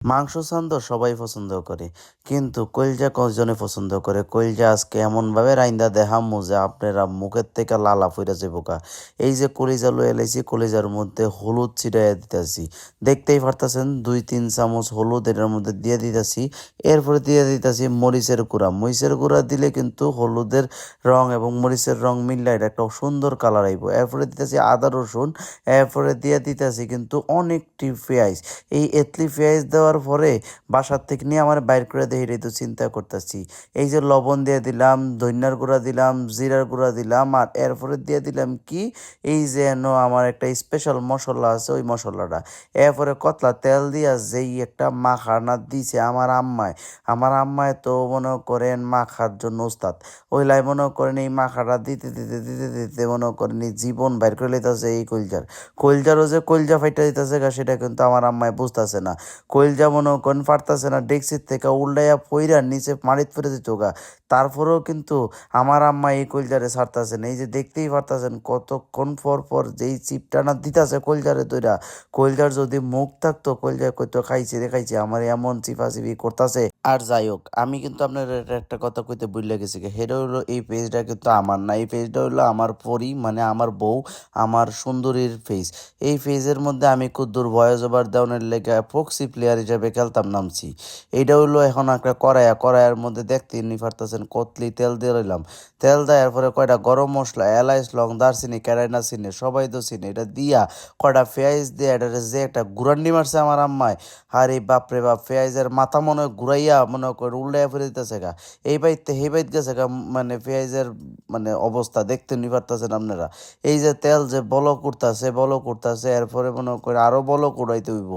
মাংস সান্দ সবাই পছন্দ করে কিন্তু কইলজা কজনে পছন্দ করে কইলজা আজকে এমনভাবে রাইন্দা দেখামু যে আপনারা মুখের থেকে লালা ফইরা যাবো গা। এই যে কলিজা লয়ে এলাইছি কলিজার মধ্যে হলুদ ছিটাইয়া দিতেছি, দেখতেই পারতাছেন 2-3 চামচ হলুদ এটার মধ্যে দিয়ে দিতেছি। এরপরে দিয়ে দিতেছি মরিচের গুঁড়া দিলে কিন্তু হলুদের রং এবং মরিচের রং মিললে এটা একটা সুন্দর কালার আইব। এরপরে দিতেছি আদা রসুন, এরপরে দিয়ে দিতেছি কিন্তু অনেকটি পেঁয়াজ। এই এতলি পেঁয়াজ দেওয়ার পরে বাসার থেকে নিয়ে আমার বাইর করে দিয়ে এটাই তো চিন্তা করতেছি। এই যে লবণ দিয়ে দিলাম, ধনিয়ার গুঁড়া দিলাম, জিরার গুঁড়া দিলাম, আর এরপরে দিয়ে দিলাম কি এই যে আমার একটা স্পেশাল মশলা আছে ওই মশলাটা। এরপরে কতলা তেল দিয়া যেই একটা মাখানা দিছে আমার আম্মায় তো মনে করেন মাখার জন্য উস্তাদ। ওইলাই মনে করেন এই মাখাটা দিতে দিতে দিতে দিতে মনে করেন এই জীবন বাইর করে লইতেছে এই কইলজারও যে কইলজা ফাইটা দিতেছে গা সেটা কিন্তু আমার আম্মায় বুঝতেছে না। কইলজা মনে করেন পারতাছে না ডেক্সির থেকে উল্টাইয়া পইরা নিচে মাটিত পড়ে দিত গা। তারপরেও কিন্তু আমার আম্মা এই কইলজারে ছাড়তাছে না। এই যে দেখতেই পারতাছেন কতক্ষণ পর পর যেই চিপটানা দিতাছে কইলজারে দইরা। কইলজার যদি মুখ থাকতো কইলজা কইতো খাইছি রে খাইছি, আমার এমন চিপাচিপি করতাছে। আর যাই হোক আমি কিন্তু আপনার একটা কথা কইতে ভুলে গেছি, সেটা হলো এই পেজটা কিন্তু আমার না, এই পেজটা হলো আমার পরি মানে আমার বউ, আমার সুন্দরীর ফেস। এই ফেজের মধ্যে আমি কুদ্দুর ভয়েস ওভার দেওয়ানের লেগে প্রক্সি প্লেয়ার হিসেবে খেলতাম নামছি। এইটা হইলো এখন একটা কড়াইয়ের মধ্যে দেখতে নি পারতেছেন কতলি তেল দিয়ে রইলাম। তেল দেওয়ার পরে কয়টা গরম মশলা, এলাইচ, লং, দারচিনি, কেরাইনা চিনি, সবাই তো চিনি, এটা দিয়া কয়টা পেঁয়াজ দিয়ে এটা যে একটা গুড়ান্ডি মারছে আমার আম্মায়। আরে বাপরে বাপ, পেঁয়াজের মাথা মনে হয় ঘুরাইয়া মনে করে উল্টাইয়া ফিরে দিতেছে গা। এই বাইতে সেই বাইত গেছে গা, মানে পেঁয়াজের মানে অবস্থা দেখতে নি পারতেছেন আপনারা। এই যে তেল যে বলক উঠতাছে এরপরে মনে করে আরো বলক উড়াইতে হইব,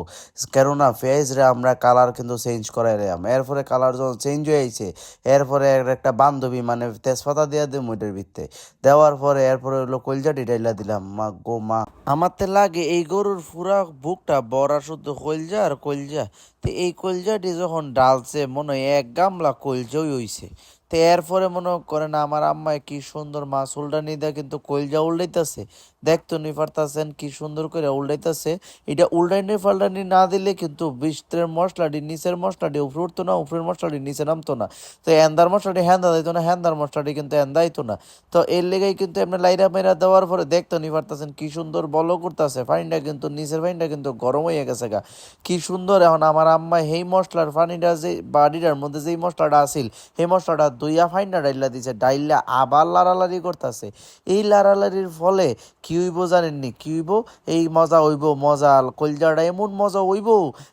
কেননা পেঁয়াজরে আমরা কালার কিন্তু চেঞ্জ করাই রাম। এরপরে কালার যখন চেঞ্জ হয়ে আইছে এরপরে একটা বান্ধবী মানে তেজপাতা দিয়ে দিই মুইটার ভিত্তে দেওয়ার পরে এরপরে হলো কলজাটি ডাইলা দিলাম। মা গো মা, আমার তে লাগে এই গরুর পুরা বুকটা বড়া শুদ্ধ কলজা আর কলজা। তো এই কলজাটি যখন ডালছে মনে হয় 1 গামলা কলজাই হইছে। তো এরপরে মনে করেন আমার আম্মায় কি সুন্দর মাছ উল্টানি দেয় কিন্তু কলজা উল্টাইতেছে। দেখতো নি পারতাছেন কি সুন্দর করে উল্টাইতেছে। এটা উল্টাইনি পাল্টানি না দিলে কিন্তু ভিতরের মশলাটি নিচের মশলাটি উপরে উঠতো না, উপরের মশলাটি নিচে নামতো না। তো এন্দার মশলাটি হ্যান্দা দিত না, হ্যান্দার মশলাটি কিন্তু এন্দাইতো না। তো এর লেগেই কিন্তু এমনি লাইরা মেরা দেওয়ার পরে দেখতো নি পারতাছেন কি সুন্দর বলো করতেছে। পানিটা কিন্তু নিচের পানিটা কিন্তু গরম হয়ে গেছে গা। কি সুন্দর এখন আমার আম্মা সেই মশলার পানিটা যে বাড়িটার মধ্যে যেই মশলাটা আসিল সেই মশলাটা দুইয়া ফাইনা ডাইলা দিছে, ডাইলা আবার লাড়ালাড়ি করতেছে। এই লাড়ালাড়ির ফলে কি হইব জানেননি? কি হইব? এই মজা হইব, মজা কলজাটা এমন মজা হইব।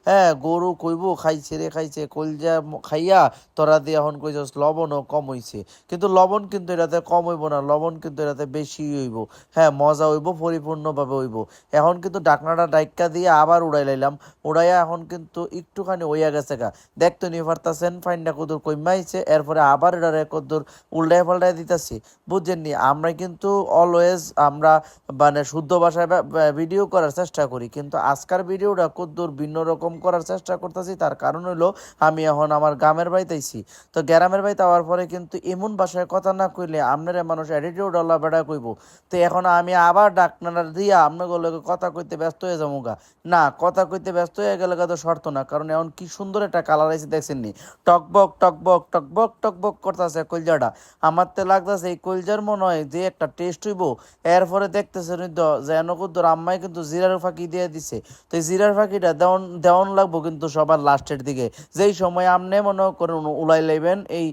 হ্যাঁ, গরু কইব খাইছে রে খাইছে, কলজা খাইয়া তোরা দিয়ে এখন কইছস লবণও কম হইছে। কিন্তু লবণ কিন্তু এটাতে কম হইব না, লবণ কিন্তু এটাতে বেশি হইব। হ্যাঁ, মজা হইব, পরিপূর্ণভাবে হইব। এখন কিন্তু ডাকনাটা ডাইক্কা দিয়ে আবার উড়াই লাইলাম। উড়াইয়া এখন কিন্তু একটুখানি হইয়া গেছে গা। দেখতো নি পারতাছেন ফাইনটা কদুর কইমাইছে, এরপরে আবার এটারে কদুর উল্টায় পাল্টায় দিতেছি। বুঝছেননি? আমরা কিন্তু অলওয়েজ আমরা মানে শুদ্ধ ভাষায় ভিডিও করার চেষ্টা করি, কিন্তু আজকার ভিডিওটা কদ্দুর ভিন্ন রকম করার চেষ্টা করতেছি। তার কারণ হইলো আমি এখন আমার গ্রামের বাড়িতে আইছি। তো গ্রামের বাড়িতে আওয়ার পরে কিন্তু এমন ভাষায় কথা না কইলে আপনারা মানুষ অ্যাটিটিউড আল্লাহ বেড়া কইব। তো এখন আমি আবার ডাকনার দিয়া আপনাগুলো কথা কইতে ব্যস্ত হয়ে যাবো গা। না, কথা কইতে ব্যস্ত হয়ে গেলে তো শর্ত না, কারণ এখন কি সুন্দর একটা কালার আইছে দেখছেননি? টকবক টকবক টকবক টকবক করতেছে কলজাটা। আমার তো লাগতেছে এই কলজার মনে হয় যে একটা টেস্ট হইব। এরপরে দেখতেছে যেন কুদ্দুর আম্মাই কিন্তু জিরার ফাঁকি দিয়ে দিছে। তো এই জিরার ফাঁকিটা দেওয়ান দেওয়ান লাগবো কিন্তু সবার লাস্টের দিকে, যেই সময় আপনি মনে করেন উলাই লাইবেন এই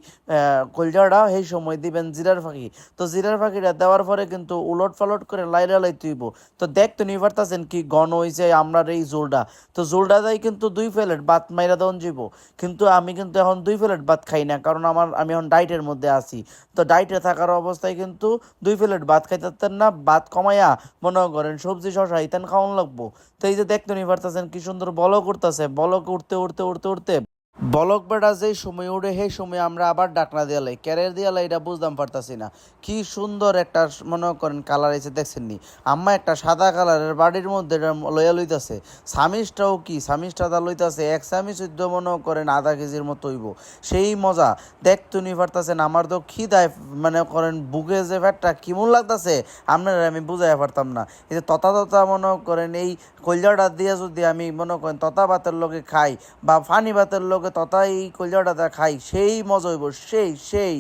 কলজাটা, সেই সময় দিবেন জিরার ফাঁকি। তো জিরার ফাঁকিটা দেওয়ার পরে কিন্তু উলট পালট করে লাইরা লাই তুইব। তো দেখতে নিয়ে পারতাছেন কি ঘন হয়েছে আমরা এই জোলটা। তো জোলটা দেয় কিন্তু 2 প্লেট ভাত মাইরা দেওয়ান যাব। কিন্তু আমি কিন্তু এখন 2 প্লেট ভাত খাই না, কারণ আমি এখন ডাইটের মধ্যে আছি। তো ডাইটে থাকার অবস্থায় কিন্তু 2 প্লেট ভাত খাইতেন না, ভাত কমাইয়া মনে করেন সবজি শশা ইতেন খাওয়ান লাগবো। তো এই যে দেখতে নিয়ে পারতেছেন কি সুন্দর বলক উঠতেছে, বলক উঠতে উঠতে উঠতে উঠতে বলক বেটা যেই সময় উঠে সেই সময় আমরা আবার ডাকনা দিয়ালাই ক্যারের দিয়ালাই এটা বুঝতাম পারতাছি না। কি সুন্দর একটা মনে করেন কালার এসে দেখছেন নি আম্মা একটা সাদা কালারের বাড়ির মধ্যে এটা লইয়া লইতাছে। সামিজটাও কি সামিজটা দা লইতাছে এক সামিজ চোদ্দ মনে করেন আধা কেজির মতো হইব। সেই মজা দেখতে নি পারতাছেন। আমার তো খিদায় মনে করেন বুকে যে ফ্যাটটা কেমন লাগতাছে আপনারা আমি বুঝাই পারতাম না। এই যে ততা মনে করেন এই কলজাটা দিয়ে যদি আমি মনে করেন ততা ভাতের লগে খাই বা ফানি ভাতের লগে তথা এই কলজাটা খাই সেই মজা হইব সেই সেই।